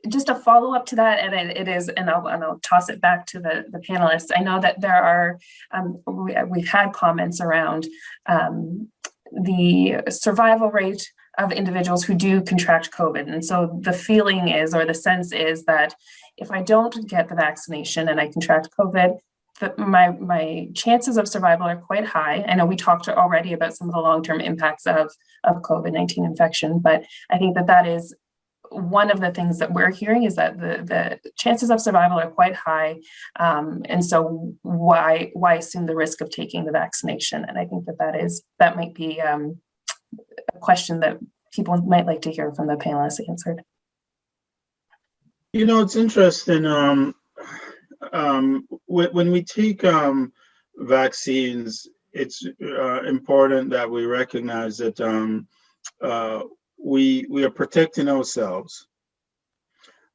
just a follow up to that, and it is, and I'll toss it back to the panelists. I know that there are, we've had comments around the survival rate of individuals who do contract COVID. And so the feeling is, or the sense is, that if I don't get the vaccination and I contract COVID, my chances of survival are quite high. I know we talked already about some of the long-term impacts of COVID-19 infection, but I think that is one of the things that we're hearing, is that the chances of survival are quite high. And so why assume the risk of taking the vaccination? And I think that might be a question that people might like to hear from the panelists answered. You know, it's interesting. When we take vaccines, it's important that we recognize that we are protecting ourselves,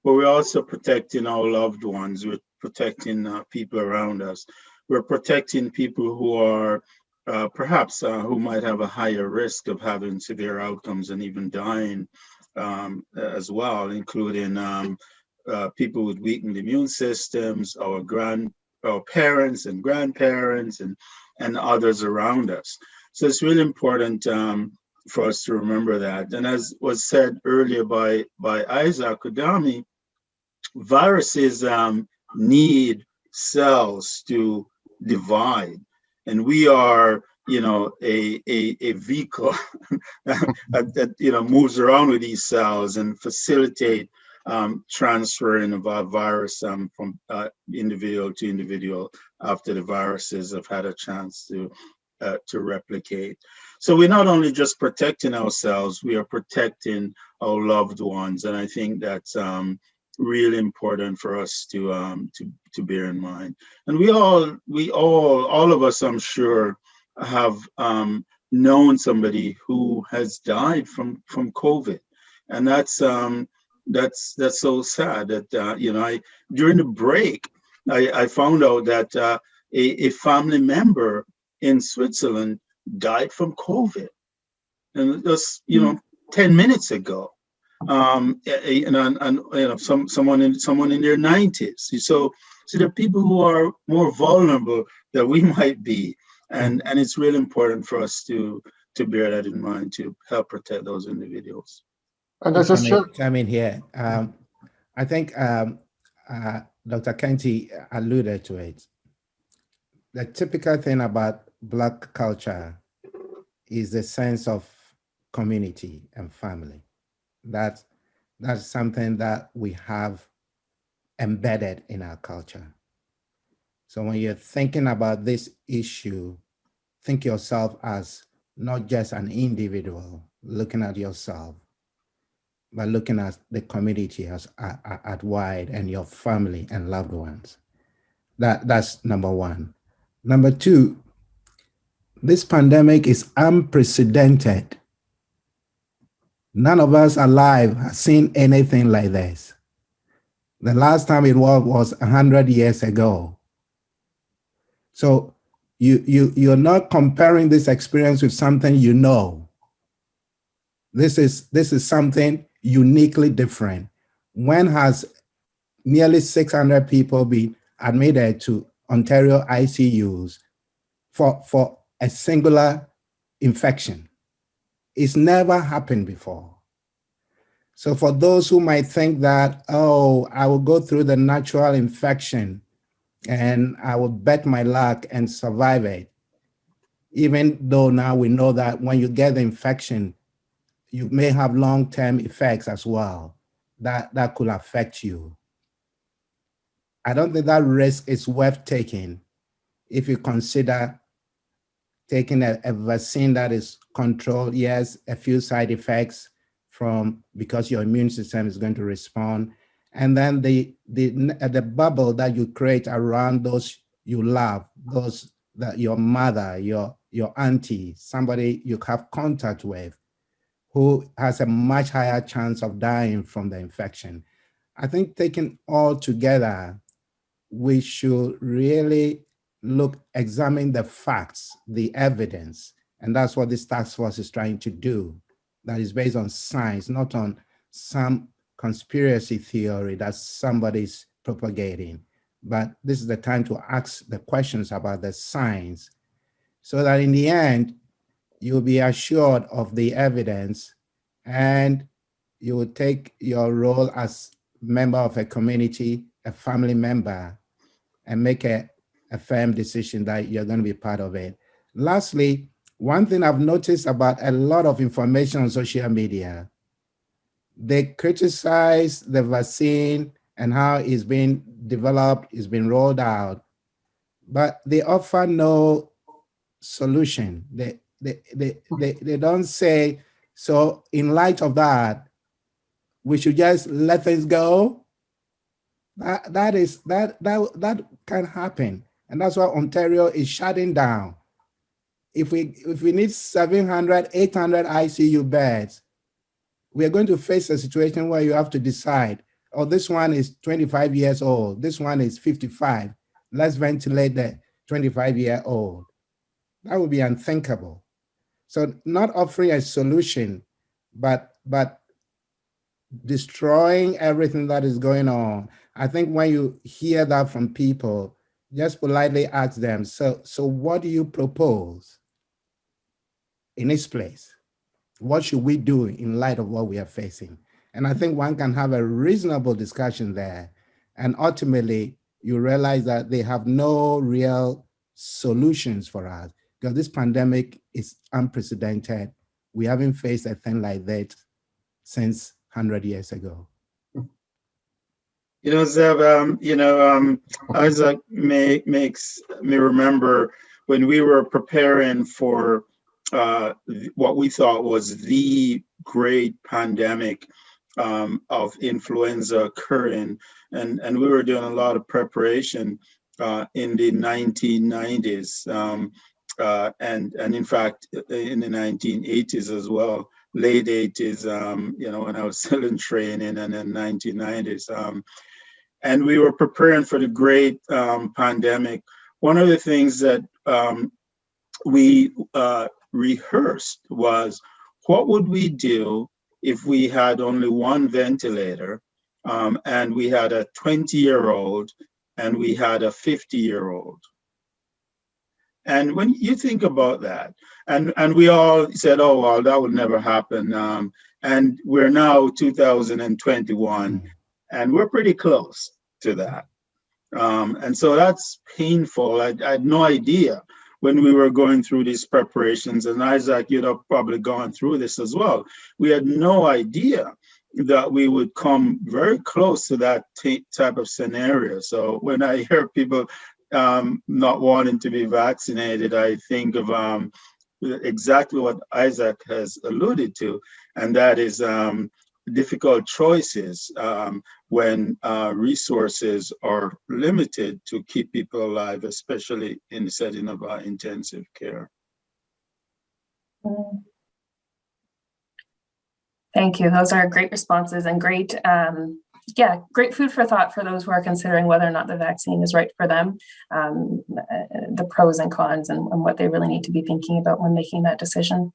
but we're also protecting our loved ones. We're protecting people around us. We're protecting people who are perhaps who might have a higher risk of having severe outcomes and even dying as well, including people with weakened immune systems, our parents and grandparents, and others around us. So it's really important for us to remember that. And as was said earlier by Isaac Kudami, viruses need cells to divide, and we are, a vehicle that moves around with these cells and facilitate transferring of our virus from individual to individual after the viruses have had a chance to replicate. So we're not only just protecting ourselves, we are protecting our loved ones, and I think that's really important for us to bear in mind. And we all of us, I'm sure, have known somebody who has died from COVID, and that's so sad that during the break I found out that a family member in Switzerland died from COVID, and just 10 minutes ago, and someone in their 90s. So there are people who are more vulnerable than we might be, and it's really important for us to bear that in mind, to help protect those individuals. And as I come in here, I think Dr. Kenti alluded to it. The typical thing about Black culture is the sense of community and family. That's something that we have embedded in our culture. So when you're thinking about this issue, think yourself as not just an individual looking at yourself, but looking at the community as at wide, and your family and loved ones. That's number one. Number two, this pandemic is unprecedented. None of us alive have seen anything like this. The last time it was 100 years ago. So you're not comparing this experience with something you know. This is something uniquely different. When has nearly 600 people been admitted to Ontario ICUs for a singular infection? It's never happened before. So for those who might think that, oh, I will go through the natural infection and I will bet my luck and survive it, even though now we know that when you get the infection, you may have long-term effects as well that could affect you. I don't think that risk is worth taking if you consider taking a vaccine that is controlled. Yes, a few side effects because your immune system is going to respond. And then the bubble that you create around those you love, those that your mother, your auntie, somebody you have contact with, who has a much higher chance of dying from the infection. I think taken all together, we should really examine the facts, the evidence, and that's what this task force is trying to do. That is based on science, not on some conspiracy theory that somebody's propagating. But this is the time to ask the questions about the science, so that in the end, you'll be assured of the evidence, and you will take your role as member of a community, a family member, and make a firm decision that you're going to be part of it. Lastly, one thing I've noticed about a lot of information on social media, they criticize the vaccine and how it's been developed, it's been rolled out, but they offer no solution. They don't say, so in light of that, we should just let things go. That can happen. And that's why Ontario is shutting down. If we need 700, 800 ICU beds, we are going to face a situation where you have to decide, oh, this one is 25 years old, this one is 55. Let's ventilate the 25-year-old. That would be unthinkable. So not offering a solution, but destroying everything that is going on. I think when you hear that from people, just politely ask them, so what do you propose in its place? What should we do in light of what we are facing? And I think one can have a reasonable discussion there. And ultimately, you realize that they have no real solutions for us, because this pandemic is unprecedented. We haven't faced a thing like that since 100 years ago. You know, Zeb, Isaac makes me remember when we were preparing for what we thought was the great pandemic of influenza occurring, and we were doing a lot of preparation in the 1990s, and in fact in the 1980s as well, late 80s, when I was still in training, and then 1990s. And we were preparing for the great pandemic. One of the things that we rehearsed was, what would we do if we had only one ventilator, and we had a 20-year-old and we had a 50-year-old? And when you think about that, and we all said, oh, well, that would never happen. And we're now 2021, and we're pretty close to that. And so that's painful. I had no idea when we were going through these preparations, and Isaac, you'd have probably gone through this as well. We had no idea that we would come very close to that type of scenario. So when I hear people not wanting to be vaccinated, I think of exactly what Isaac has alluded to, and that is difficult choices when resources are limited to keep people alive, especially in the setting of intensive care. Thank you. Those are great responses and great, great food for thought for those who are considering whether or not the vaccine is right for them, the pros and cons, and what they really need to be thinking about when making that decision.